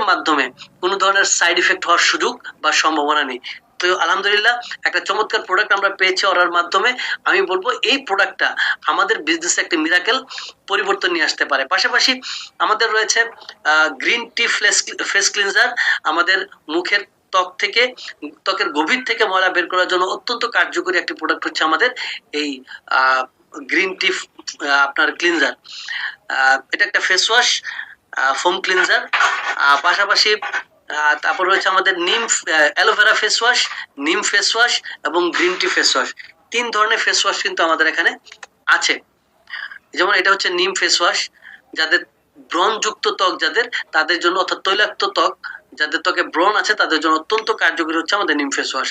মাধ্যমে কোনো ধরনের সাইড ইফেক্ট হওয়ার সুযোগ বা সম্ভাবনা নেই। তো আলহামদুলিল্লাহ একটা চমৎকার প্রোডাক্ট আমরা পেয়েছি অর্ডার মাধ্যমে। আমি বলবো এই প্রোডাক্টটা আমাদের বিজনেসে একটা মিরাকেল পরিবর্তন নিয়ে আসতে পারে। পাশাপাশি আমাদের রয়েছে গ্রিন টি ফেস ক্লিনজার, আমাদের মুখের ত্বকের গভীর থেকে ময়লা বের করার জন্য অত্যন্ত কার্যকরী একটি প্রোডাক্ট হচ্ছে আমাদের এই গ্রিন টি আপনার ক্লিনজার। এটা একটা ফেস ওয়াশ, ফোম ক্লিনজার। পাশাপাশি তারপর রয়েছে আমাদের নিম অ্যালোভেরা ফেস ওয়াশ, নিম ফেস ওয়াশ এবং গ্রিন টি ফেস ওয়াশ। 3 ধরনের ফেস ওয়াশ কিন্তু আমাদের এখানে আছে। যেমন এটা হচ্ছে নিম ফেস ওয়াশ, যাদের ব্রণযুক্ত ত্বক যাদের তাদের জন্য, অর্থাৎ তৈলাক্ত ত্বক যাদের ত্বকে ব্রণ আছে তাদের জন্য অত্যন্ত কার্যকরী হচ্ছে আমাদের নিম ফেস ওয়াশ।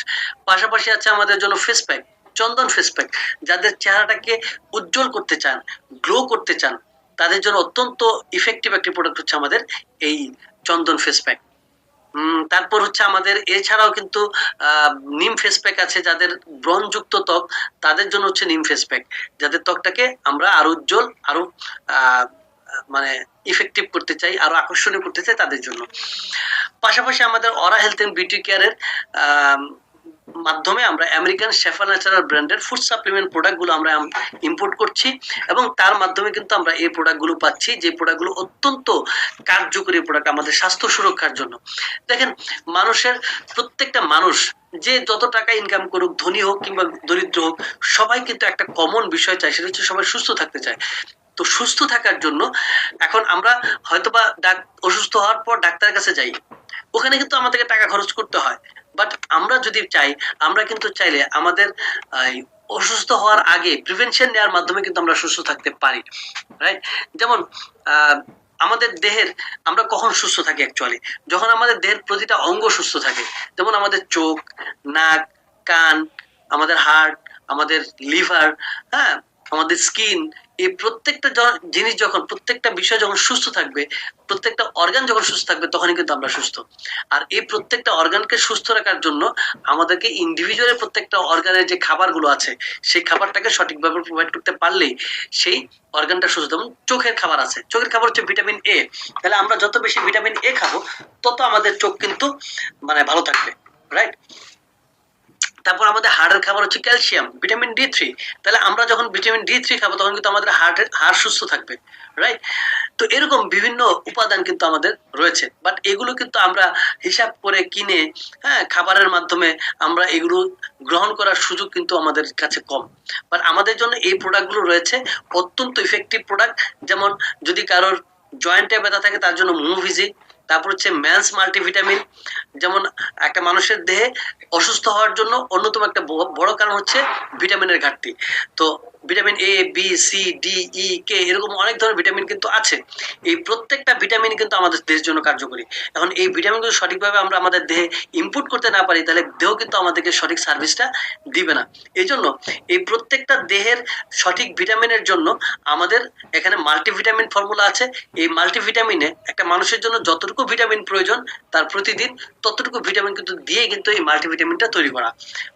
পাশাপাশি আছে আমাদের জন্য ফেস প্যাক, চন্দন ফেস প্যাক, যাদের চেহারাটাকে উজ্জ্বল করতে চান, গ্লো করতে চান, তাদের জন্য অত্যন্ত ইফেক্টিভ একটি প্রোডাক্ট হচ্ছে আমাদের এই চন্দন ফেস প্যাক। তারপর হচ্ছে আমাদের এছাড়াও কিন্তু নিম ফেস প্যাক আছে, যাদের ব্রণযুক্ত ত্বক তাদের জন্য হচ্ছে নিম ফেস প্যাক, যাদের ত্বকটাকে আমরা আরো উজ্জ্বল, আরো মানে ইফেক্টিভ করতে চাই, আরো আকর্ষণীয় করতে চাই তাদের জন্য। পাশাপাশি আমাদের অরা হেলথ এন্ড বিউটি কেয়ারের মাধ্যমে আমরা আমেরিকান শেফা ন্যাচারাল ব্র্যান্ডের ফুড সাপ্লিমেন্ট প্রোডাক্টগুলো আমরা ইম্পোর্ট করছি এবং তার মাধ্যমে কিন্তু আমরা এই প্রোডাক্টগুলো পাচ্ছি, যে প্রোডাক্টগুলো অত্যন্ত কার্যকরী প্রোডাক্ট আমাদের স্বাস্থ্য সুরক্ষার জন্য। দেখেন, প্রত্যেকটা মানুষ যে যত টাকা ইনকাম করুক, ধনী হোক কিংবা দরিদ্র হোক, সবাই কিন্তু একটা কমন বিষয় চায়, সেটা হচ্ছে সবাই সুস্থ থাকতে চায়। তো সুস্থ থাকার জন্য এখন আমরা হয়তোবা অসুস্থ হওয়ার পর ডাক্তারের কাছে যাই, ওখানে কিন্তু আমাদেরকে টাকা খরচ করতে হয়। বাট আমরা যদি চাই, আমরা কিন্তু চাইলে আমাদের অসুস্থ হওয়ার আগে প্রিভেনশন নেওয়ার মাধ্যমে কিন্তু আমরা সুস্থ থাকতে পারি, রাইট? যেমন আমাদের দেহের আমরা কখন সুস্থ থাকি অ্যাকচুয়ালি, যখন আমাদের দেহের প্রতিটা অঙ্গ সুস্থ থাকে। যেমন আমাদের চোখ, নাক, কান, আমাদের হার্ট, আমাদের লিভার, হ্যাঁ, আমাদের স্কিন, এই প্রত্যেকটা জিনিস যখন, প্রত্যেকটা বিষয় যখন সুস্থ থাকবে, প্রত্যেকটা অর্গান যখন সুস্থ থাকবে, তখনই কিন্তু আমরা সুস্থ। আর এই প্রত্যেকটা অর্গানকে সুস্থ রাখার জন্য আমাদেরকে ইন্ডিভিজুয়ালের প্রত্যেকটা অর্গানের যে খাবারগুলো আছে, সেই খাবারটাকে সঠিকভাবে প্রোভাইড করতে পারলেই সেই অর্গানটা সুস্থ। যেমন চোখের খাবার আছে, চোখের খাবার হচ্ছে ভিটামিন এ। তাহলে আমরা যত বেশি ভিটামিন এ খাবো, তত আমাদের চোখ কিন্তু ভালো থাকবে, রাইট? তারপর আমাদের হাড়ের খাবার হচ্ছে ক্যালসিয়াম, ভিটামিন ডি3। তাহলে আমরা যখন ভিটামিন ডি3 খাবো, তখন কিন্তু আমাদের হাড় সুস্থ থাকবে, রাইট? তো এরকম বিভিন্ন উপাদান কিন্তু আমাদের রয়েছে, বাট এগুলো কিন্তু আমরা হিসাব করে কিনে, হ্যাঁ, খাবারের মাধ্যমে আমরা এগুলো গ্রহণ করার সুযোগ কিন্তু আমাদের কাছে কম। বাট আমাদের জন্য এই প্রোডাক্টগুলো রয়েছে অত্যন্ত ইফেক্টিভ প্রোডাক্ট। যেমন যদি কারোর জয়েন্টে ব্যথা থাকে, তার জন্য মুভিজি। তারপর হচ্ছে ম্যান্স মাল্টিভিটামিন। যেমন একটা মানুষের দেহে অসুস্থ হওয়ার জন্য অন্যতম একটা বড় কারণ হচ্ছে ভিটামিনের ঘাটতি। তো vitamin A, B, C, D, E, K, এরকম অনেক ধরনের ভিটামিন কিন্তু আছে। এই প্রত্যেকটা ভিটামিন কিন্তু আমাদের দেহের জন্য কার্যকরী। এখন এই ভিটামিনগুলো সঠিকভাবে আমরা আমাদের দেহে ইনপুট করতে না পারি, তাহলে দেহ কিন্তু আমাদেরকে সঠিক সার্ভিসটা দিবে না। এই জন্য এই প্রত্যেকটা দেহের সঠিক ভিটামিনের জন্য আমাদের এখানে মাল্টিভিটামিন ফর্মুলা আছে। এই মাল্টিভিটামিনে একটা মানুষের জন্য যতটুকু ভিটামিন প্রয়োজন, তার প্রতিদিন ততটুকু ভিটামিন কিন্তু দিয়ে কিন্তু এই মাল্টিভিটামিনটা তৈরি করা।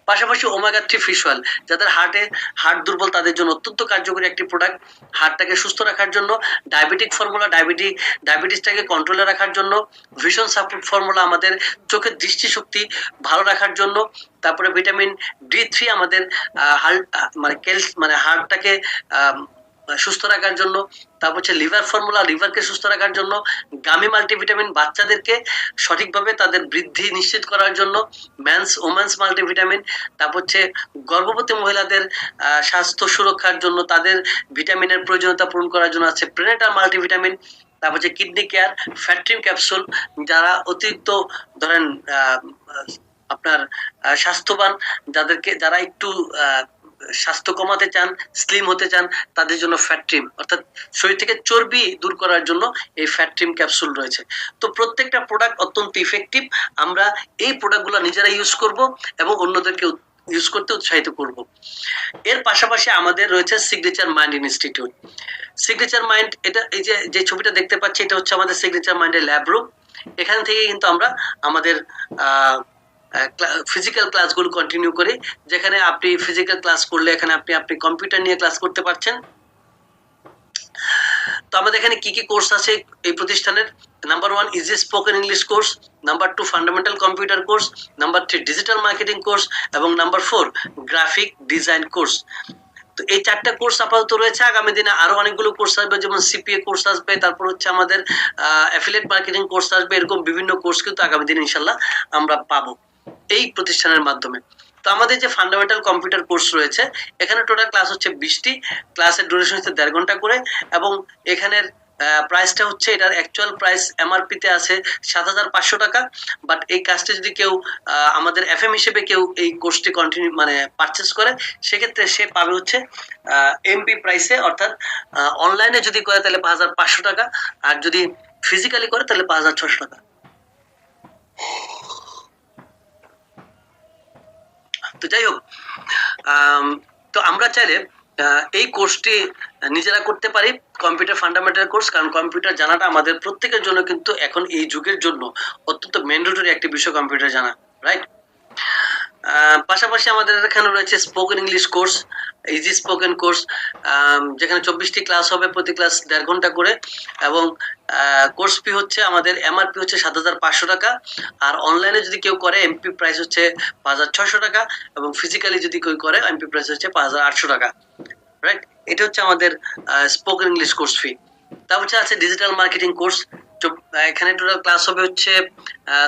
পাশাপাশি ওমেগা 3 ফিশ অয়েল, যাদের হার্ট দুর্বল, তাদের জন্য অত্যন্ত কার্যকরী একটি প্রোডাক্ট। হার্টটাকে সুস্থ রাখার জন্য। ডায়াবেটিক ফর্মুলা, ডায়াবেটিসটাকে কন্ট্রোলে রাখার জন্য। ভিশন সাপোর্ট ফর্মুলা, আমাদের চোখের দৃষ্টিশক্তি ভালো রাখার জন্য। তারপরে ভিটামিন ডি3 আমাদের হার্টটাকে সুস্থ রাখার জন্য। তারপর হচ্ছে লিভার ফর্মুলা, লিভারকে সুস্থ রাখার জন্য। গামি মাল্টিভিটামিন, বাচ্চাদেরকে সঠিকভাবে তাদের বৃদ্ধি নিশ্চিত করার জন্য। Women's multivitamin. তারপর হচ্ছে গর্ভবতী মহিলাদের স্বাস্থ্য সুরক্ষার জন্য, তাদের ভিটামিনের প্রয়োজনীয়তা পূরণ করার জন্য আছে প্রেনেটাল মাল্টিভিটামিন। তারপর হচ্ছে কিডনি কেয়ার, ফ্যাট্রিম ক্যাপসুল, যারা অতিরিক্ত ধরেন আপনার স্বাস্থ্যবান, যারা একটু স্বাস্থ্য কমাতে চান, স্লিম হতে চান, তাদের জন্য ফ্যাট্রিম, অর্থাৎ শরীর থেকে চর্বি দূর করার জন্য এই ফ্যাট্রিম ক্যাপসুল রয়েছে। তো প্রত্যেকটা প্রোডাক্ট অত্যন্ত ইফেক্টিভ। আমরা এই প্রোডাক্টগুলো নিজেরা ইউজ করব এবং অন্যদেরকে ইউজ করতে উৎসাহিত করব। এর পাশাপাশি আমাদের রয়েছে signature mind institute. Signature mind, এটা এই যে ছবিটা দেখতে পাচ্ছি, এটা হচ্ছে আমাদের সিগনেচার মাইন্ডের ল্যাব রুম। এখান থেকে কিন্তু আমরা আমাদের ফিজিক্যাল ক্লাসগুলো কন্টিনিউ করি, যেখানে আপনি ফিজিক্যাল ক্লাস করলে এখানে আপনি কম্পিউটার নিয়ে ক্লাস করতে পারছেন। তো আমাদের এখানে কি কি কোর্স আছে এই প্রতিষ্ঠানের? Number 1 is a spoken English course, number 2 fundamental computer course, number 3 digital marketing course এবং number 4 graphic design course। তো এই চারটা কোর্স আপাতত রয়েছে। আগামী দিনে আরো অনেকগুলো কোর্স আসবে, যেমন সিপিএ কোর্স আসবে, তারপর হচ্ছে আমাদের অ্যাফিলিয়েট মার্কেটিং কোর্স আসবে। এরকম বিভিন্ন কোর্স কিন্তু আগামী দিনে ইনশাল্লাহ আমরা পাবো এই প্রতিষ্ঠানের মাধ্যমে। তো আমাদের যে ফান্ডামেন্টাল কম্পিউটার কোর্স রয়েছে, এখানে টোটাল ক্লাস হচ্ছে 20টি, ক্লাসের ডিউরেশন হচ্ছে 1.5 ঘন্টা করে, এবং এখানের প্রাইসটা হচ্ছে, এটার অ্যাকচুয়াল প্রাইস এমআরপি তে আছে 7,500 টাকা। বাট এই কাজটা যদি কেউ আমাদের এফএম হিসেবে কেউ এই কোর্সটি কন্টিনিউ মানে পারচেস করে, সেক্ষেত্রে সে পাবে হচ্ছে এমপি প্রাইসে, অর্থাৎ অনলাইনে যদি করে তাহলে 5,500 টাকা, আর যদি ফিজিক্যালি করে তাহলে 5,600 টাকা। তো যাই হোক, তো আমরা চাইলে এই কোর্সটি নিজেরা করতে পারি, কম্পিউটার ফান্ডামেন্টাল কোর্স, কারণ কম্পিউটার জানাটা আমাদের প্রত্যেকের জন্য কিন্তু এখন এই যুগের জন্য অত্যন্ত ম্যান্ডেটরি একটি বিষয় কম্পিউটার জানা, রাইট? পাশাপাশি আমাদের এখানে রয়েছে spoken English course, easy spoken course, যেখানে 24টি ক্লাস হবে, প্রতি ক্লাস 1.5 ঘন্টা করে, এবং কোর্স ফি হচ্ছে আমাদের এমআরপি হচ্ছে 7,500 টাকা, আর অনলাইনে যদি কেউ করে এমপি প্রাইস হচ্ছে 5,600 টাকা, এবং ফিজিক্যালি যদি কেউ করে এমপি প্রাইস হচ্ছে 5,800 টাকা, রাইট? এটা হচ্ছে আমাদের স্পোকেন ইংলিশ কোর্স ফি। তারপর আছে ডিজিটাল মার্কেটিং কোর্স। এখানে টোটাল ক্লাস হবে হচ্ছে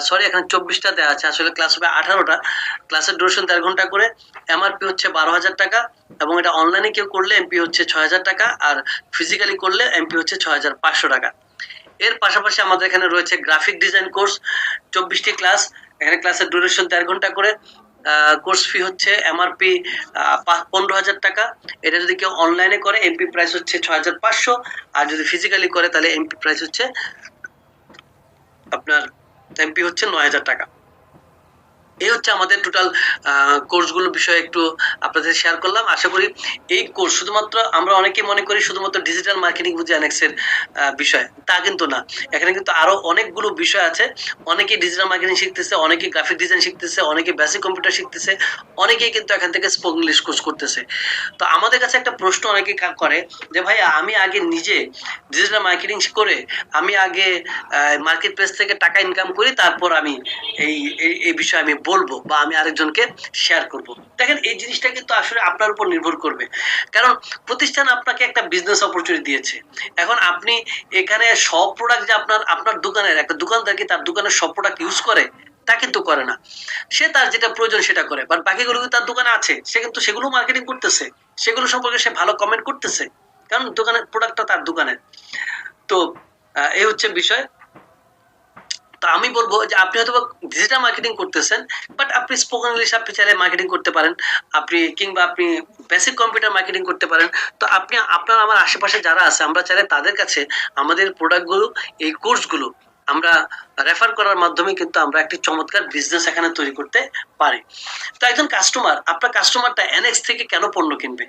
সরি এখানে 24টা দেওয়া আছে, আসলে ক্লাস হবে 18টা, ক্লাসের ডিউরেশন 1.5 ঘন্টা করে, এমআরপি হচ্ছে 12,000 টাকা, এবং এটা অনলাইনে কেউ করলে এমপি হচ্ছে 6,000 টাকা, আর ফিজিক্যালি করলে এমপি হচ্ছে 6,500 টাকা। এর পাশাপাশি আমাদের এখানে রয়েছে গ্রাফিক ডিজাইন কোর্স, 24টি ক্লাস, এখানে ক্লাসের ডিউরেশন 1.5 ঘন্টা করে, কোর্স ফি হচ্ছে এমআরপি 15,000 টাকা। এটা যদি কেউ অনলাইনে করে এমপি প্রাইস হচ্ছে 6,500, আর যদি ফিজিক্যালি করে তাহলে এমপি প্রাইস হচ্ছে আপনার এমপি হচ্ছে 9,000 টাকা। এই হচ্ছে আমাদের টোটাল কোর্সগুলোর বিষয়ে একটু আপনাদের শেয়ার করলাম। আশা করি এই কোর্স শুধুমাত্র, আমরা অনেকেই মনে করি শুধুমাত্র ডিজিটাল মার্কেটিং বুঝি অ্যানেক্সের বিষয়, তা কিন্তু না। এখানে কিন্তু আরো অনেকগুলো বিষয় আছে। অনেকেই ডিজিটাল মার্কেটিং শিখতেছে, অনেকেই গ্রাফিক ডিজাইন শিখতেছে, অনেকেই বেসিক কম্পিউটার শিখতেছে, অনেকেই কিন্তু এখান থেকে স্পোকেন ইংলিশ কোর্স করতেছে। তো আমাদের কাছে একটা প্রশ্ন অনেকেই করে যে ভাই, আমি আগে নিজে ডিজিটাল মার্কেটিং করে আমি আগে মার্কেট প্লেস থেকে টাকা ইনকাম করি, তারপর আমি এই বিষয়ে আমি বলবো বা আমি আরেকজনকে শেয়ার করব। দেখেন, এই জিনিসটা কিন্তু আসলে আপনার উপর নির্ভর করবে, কারণ প্রতিষ্ঠান আপনাকে একটা বিজনেস অপরচুনিটি দিয়েছে। এখন আপনি এখানে সব প্রোডাক্ট যে আপনার দোকানের একটা দোকানদার কি তার দোকানের সব প্রোডাক্ট ইউজ করে? তা কিন্তু করে না। সে তার যেটা প্রয়োজন সেটা করে, বাট বাকিগুলো তার দোকানে আছে, সে কিন্তু সেগুলো মার্কেটিং করতেছে, সেগুলো সম্পর্কে সে ভালো কমেন্ট করতেছে, কারণ দোকানের প্রোডাক্টটা তার দোকানের। তো এই হচ্ছে বিষয়। তো আমি বলবো যে আপনি হয়তো ডিজিটাল মার্কেটিং করতেছেন, বাট আপনি স্পোকেন ইংলিশ আপনি চাইলে মার্কেটিং করতে পারেন, কিংবা আপনি বেসিক কম্পিউটার মার্কেটিং করতে পারেন। তো আপনি আপনার আমার আশেপাশে যারা আছে, আমরা চাইলে তাদের কাছে আমাদের প্রোডাক্টগুলো, এই কোর্সগুলো আমরা রেফার করার মাধ্যমে কিন্তু আমরা একটি চমৎকার বিজনেস এখানে তৈরি করতে পারি। তো একজন কাস্টমার, আপনার কাস্টমারটা এনএক্স থেকে কেন পণ্য কিনবে?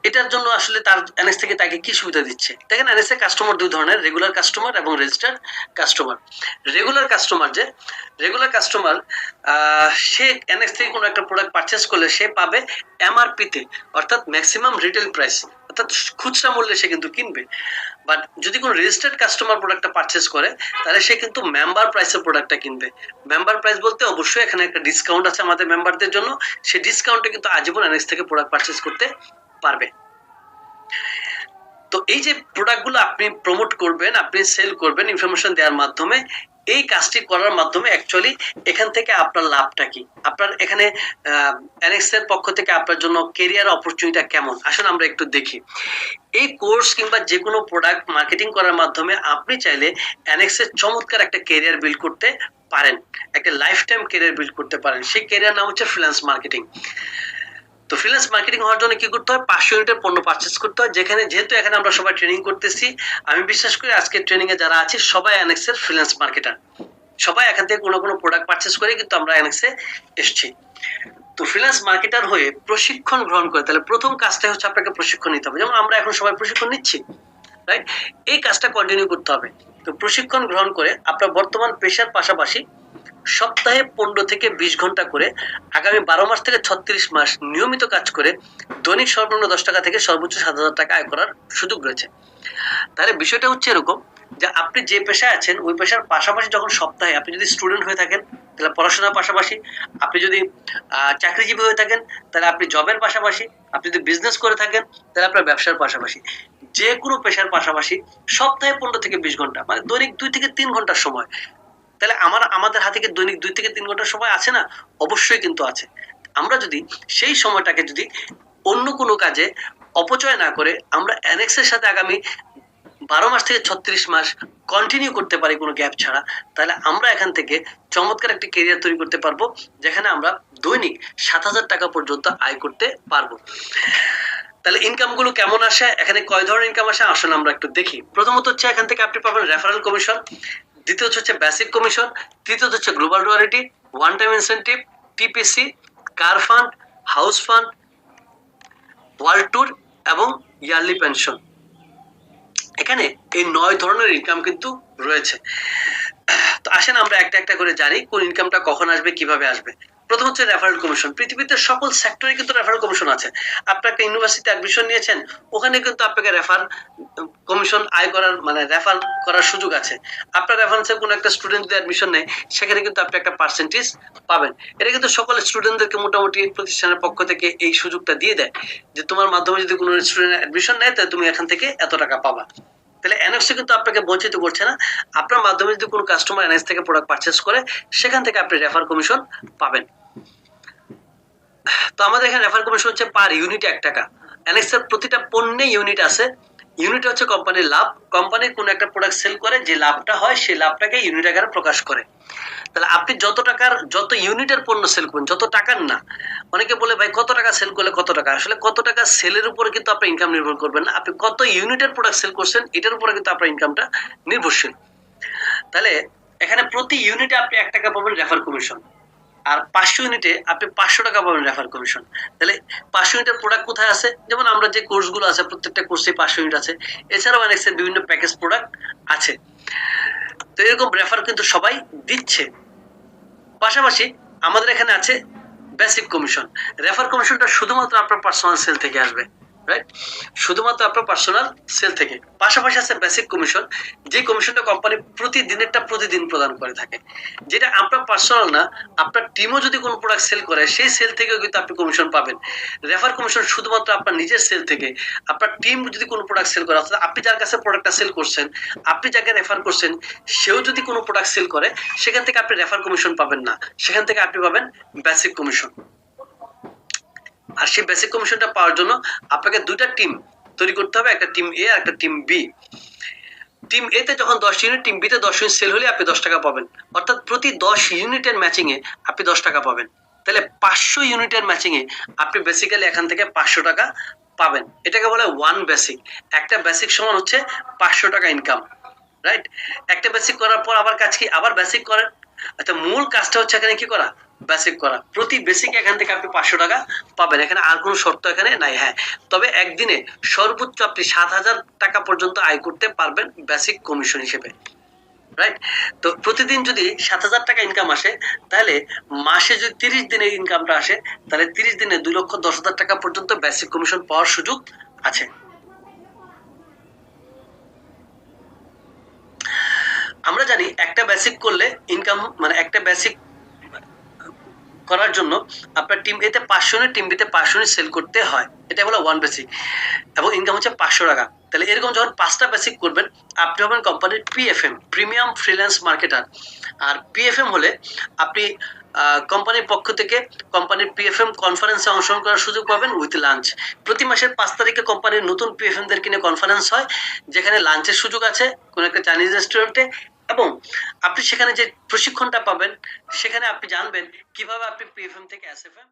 এটার জন্য আসলে তার এনএক্স থেকে তাকে কি সুবিধা দিচ্ছে? দেখেন, এনএক্স এর কাস্টমার দুই ধরনের, রেগুলার কাস্টমার এবং রেজিস্টার্ড কাস্টমার। রেগুলার কাস্টমার সে এনএক্স থেকে কোনো একটা প্রোডাক্ট পারচেস করলে সে পাবে এমআরপি তে, অর্থাৎ ম্যাক্সিমাম রিটেল প্রাইস, অর্থাৎ খুচরা মূল্যে সে কিন্তু কিনবে। বাট যদি কোনো রেজিস্টার্ড কাস্টমার প্রোডাক্টটা পারচেস করে, তাহলে সে কিন্তু মেম্বার প্রাইসের প্রোডাক্টটা কিনবে। মেম্বার প্রাইস বলতে অবশ্যই এখানে একটা ডিসকাউন্ট আছে আমাদের মেম্বারদের জন্য, সেই ডিসকাউন্টে কিন্তু আজীবন এনএক্স থেকে প্রোডাক্ট পারচেস করতে পারবে। তো এই যে প্রোডাক্টগুলো আপনি প্রমোট করবেন, আপনি সেল করবেন ইনফরমেশন দেওয়ার মাধ্যমে, এই কাজটি করার মাধ্যমে অ্যাকচুয়ালি এখান থেকে আপনার লাভটা কি? আপনার এখানে এনএক্স এর পক্ষ থেকে আপনার জন্য ক্যারিয়ার অপরচুনিটিটা কেমন? আসলে আমরা একটু দেখি। এই কোর্স কিংবা যে কোনো প্রোডাক্ট মার্কেটিং করার মাধ্যমে আপনি চাইলে এনএক্স এর চমৎকার একটা ক্যারিয়ার বিল্ড করতে পারেন, একটা লাইফ টাইম ক্যারিয়ার বিল্ড করতে পারেন। সেই ক্যারিয়ার নাম হচ্ছে ফ্রিল্যান্স মার্কেটিং। তো ফ্রিল্যান্স মার্কেটিং হওয়ার জন্য কি করতে হয়? 500 ইউনিটের পণ্য পারচেস করতে হয়। যেহেতু এখানে আমরা সবাই ট্রেনিং করতেছি, আমি বিশ্বাস করি আজকে ট্রেনিং এ যারা আছে সবাই এনএক্স এর ফ্রিল্যান্স মার্কেটার, সবাই এখান থেকে কোনো প্রোডাক্ট পারচেস করে কিন্তু আমরা এনএক্স এ এসেছি। তো ফ্রিল্যান্স মার্কেটার হয়ে প্রশিক্ষণ গ্রহণ করে, তাহলে প্রথম কাজটা হচ্ছে আপনাকে প্রশিক্ষণ নিতে হবে। যেমন আমরা এখন সবাই প্রশিক্ষণ নিচ্ছি, রাইট? এই কাজটা কন্টিনিউ করতে হবে। তো প্রশিক্ষণ গ্রহণ করে আপনার বর্তমান পেশার পাশাপাশি সপ্তাহে 15 থেকে 20 ঘন্টা করে আগামী 12 মাস থেকে 36 মাস নিয়মিত কাজ করে দৈনিক সর্বনিম্ন 10 টাকা থেকে সর্বোচ্চ 7,000 টাকা আয় করার সুযোগ রয়েছে। তাহলে বিষয়টা হচ্ছে এরকম যে আপনি যে পেশায় আছেন ওই পেশার পাশাপাশি যখন সপ্তাহে আপনি যদি স্টুডেন্ট হয়ে থাকেন তাহলে পড়াশোনার পাশাপাশি, আপনি যদি চাকরিজীবী হয়ে থাকেন তাহলে আপনি জবের পাশাপাশি, আপনি যদি বিজনেস করে থাকেন তাহলে আপনার ব্যবসার পাশাপাশি, যে কোনো পেশার পাশাপাশি সপ্তাহে 15 থেকে 20 ঘন্টা মানে দৈনিক 2 থেকে 3 ঘন্টার সময়। তাহলে আমাদের হাতে কি দৈনিক 2 থেকে 3 ঘন্টার সময় আছে না? অবশ্যই কিন্তু আছে। আমরা যদি সেই সময়টাকে যদি অন্য কোনো কাজে অপচয় না করে আমরা অ্যানেক্স এর সাথে আগামী 12 মাস থেকে 36 মাস কন্টিনিউ করতে পারি কোনো গ্যাপ ছাড়া, তাহলে আমরা এখান থেকে চমৎকার একটি কেরিয়ার তৈরি করতে পারবো যেখানে আমরা দৈনিক 7,000 টাকা পর্যন্ত আয় করতে পারবো। তাহলে ইনকাম গুলো কেমন আসে, এখানে কয় ধরনের ইনকাম আসে আসলে আমরা একটু দেখি। প্রথমত হচ্ছে এখান থেকে আপনি পাবেন রেফারেল কমিশন, দ্বিতীয়ত হচ্ছে বেসিক কমিশন, তৃতীয়ত হচ্ছে global royalty, one time incentive, TPC, কার fund, house fund, world tour এবং ইয়ারলি পেনশন। এখানে এই 9 ধরনের ইনকাম কিন্তু রয়েছে। তো আসেন আমরা একটা একটা করে জানি কোন ইনকামটা কখন আসবে, কিভাবে আসবে। প্রথম হচ্ছে রেফারেল কমিশন। পৃথিবীতে সকল সেক্টরে কিন্তু রেফারেল কমিশন আছে। আপনি একটা ইউনিভার্সিটিতে অ্যাডমিশন নিয়েছেন, ওখানে কিন্তু আপনাকে রেফার কমিশন আয় করার মানে রেফার করার সুযোগ আছে। আপনার রেফারেন্সের কোনো একটা স্টুডেন্ট যদি অ্যাডমিশন নেয় সেখানে কিন্তু আপনি একটা পার্সেন্টেজ পাবেন। এটা কিন্তু সকল স্টুডেন্টদেরকে মোটামুটি প্রতিষ্ঠানের পক্ষ থেকে এই সুযোগটা দিয়ে দেয় যে তোমার মাধ্যমে যদি কোনো স্টুডেন্ট অ্যাডমিশন নেয় তাহলে তুমি এখান থেকে এত টাকা পাবা। তাহলে এনএক্স কিন্তু আপনাকে বঞ্চিত করছে না। আপনার মাধ্যমে যদি কোনো কাস্টমার এনএক্স থেকে প্রোডাক্ট পারচেজ করে সেখান থেকে আপনি রেফার কমিশন পাবেন। তো আমাদের এখানে রেফার কমিশন হচ্ছে পার ইউনিট 1 টাকা। এনএক্স এর প্রতিটা পণ্যে ইউনিট আছে। ইউনিট হচ্ছে কোম্পানির লাভ। কোম্পানি কোনো একটা প্রোডাক্ট সেল করে যে লাভটা হয় সেই লাভটাকে ইউনিট আকারে প্রকাশ করে। তাহলে আপনি যত ইউনিটের পণ্য সেল করবেন, যত টাকার না। অনেকে বলে ভাই কত টাকা সেল করলে কত টাকা, আসলে কত টাকা সেলের উপরে কিন্তু আপনার ইনকাম নির্ভর করবে না, আপনি কত ইউনিটের প্রোডাক্ট সেল করছেন এটার উপরে কিন্তু আপনার ইনকামটা নির্ভরশীল। তাহলে এখানে প্রতি ইউনিটে আপনি 1 টাকা পাবেন রেফার কমিশন, আর 500 ইউনিটে আপনি 500 টাকা পাবেন রেফার কমিশন। তাহলে 500 ইউনিটের প্রোডাক্ট কোথায় আছে, যেমন আমরা যে কোর্সগুলো আছে প্রত্যেকটা কোর্সে 500 ইউনিট আছে, এছাড়াও অনেক্সের বিভিন্ন প্যাকেজ প্রোডাক্ট আছে। তো এরকম রেফার কিন্তু সবাই দিচ্ছে। পাশাপাশি আমাদের এখানে আছে বেসিক কমিশন। রেফার কমিশনটা শুধুমাত্র আপনার পার্সোনাল সেল থেকে আসবে, রাইট? শুধুমাত্র আপনার পার্সোনাল সেল থেকে। পাশাপাশি আছে বেসিক কমিশন, যে কমিশনটা কোম্পানি প্রতিদিনেরটা প্রতিদিন প্রদান করে থাকে, যেটা আপনার পার্সোনাল না। আপনার টিমও যদি কোনো প্রোডাক্ট সেল করে সেই সেল থেকেও কিন্তু আপনি কমিশন পাবেন। রেফার কমিশন শুধুমাত্র আপনার নিজের সেল থেকে। আপনার টিম যদি কোনো প্রোডাক্ট সেল করে, অর্থাৎ আপনি যার কাছে প্রোডাক্টটা সেল করছেন, আপনি যাকে রেফার করছেন সেও যদি কোনো প্রোডাক্ট সেল করে সেখান থেকে আপনি রেফার কমিশন পাবেন না, সেখান থেকে আপনি পাবেন বেসিক কমিশন। আর সেই বেসিক কমিশনটা পাওয়ার জন্য আপনাকে দুইটা টিম তৈরি করতে হবে, একটা টিম এ আর একটা টিম বি। টিম এ তে যখন 10 ইউনিট, টিম বি তে 10 ইউনিট সেল হলে আপনি 10 টাকা পাবেন, অর্থাৎ প্রতি 10 ইউনিটের ম্যাচিং এ আপনি 10 টাকা পাবেন। তাহলে 500 ইউনিটের ম্যাচিং এ আপনি বেসিক্যালি এখান থেকে 500 টাকা পাবেন। এটাকে বলে ওয়ান বেসিক। একটা বেসিক সমান হচ্ছে 500 টাকা ইনকাম, রাইট? একটা বেসিক করার পর আবার কাজ কি, আবার বেসিক করেন। আচ্ছা, মূল কাজটা হচ্ছে এখানে কি করা, বেসিক করা। প্রতি বেসিক এখান থেকে আপনি 500 টাকা পাবেন। এখানে আর কোনো শর্ত এখানে নাই। হ্যাঁ, তবে একদিনে সর্বোচ্চ আপনি 7,000 টাকা পর্যন্ত আয় করতে পারবেন বেসিক কমিশন হিসেবে, রাইট? তো প্রতিদিন যদি 7,000 টাকা ইনকাম আসে, তাহলে মাসে যদি 30 দিনের ইনকামটা আসে, তাহলে 30 দিনে 2,10,000 টাকা পর্যন্ত বেসিক কমিশন পাওয়ার সুযোগ আছে। আমরা জানি একটা বেসিক করলে ইনকাম মানে একটা বেসিক করার জন্য আপনার টিম এ তে 500 ইউনিট, টিম বি তে 500 ইউনিট সেল করতে হয়। এটা হলো ওয়ান বেসিক এবং ইনকাম হচ্ছে 500 টাকা। তাহলে এরকম যখন 5টা বেসিক করবেন আপনি হবেন কোম্পানির পিএফএম, প্রিমিয়াম ফ্রিল্যান্স মার্কেটার। আর পিএফএম হলে আপনি কোম্পানির পক্ষ থেকে কোম্পানির পিএফএম কনফারেন্সে অংশগ্রহণ করার সুযোগ পাবেন উইথ লাঞ্চ। প্রতি মাসের 5 তারিখে কোম্পানির নতুন পিএফএম দের কিনে কনফারেন্স হয়, যেখানে লাঞ্চের সুযোগ আছে কোনো একটা চাইনিজ রেস্টুরেন্টে, এবং আপনি সেখানে যে প্রশিক্ষণটা পাবেন সেখানে আপনি জানবেন কিভাবে আপনি পিএফএম থেকে এসএফএম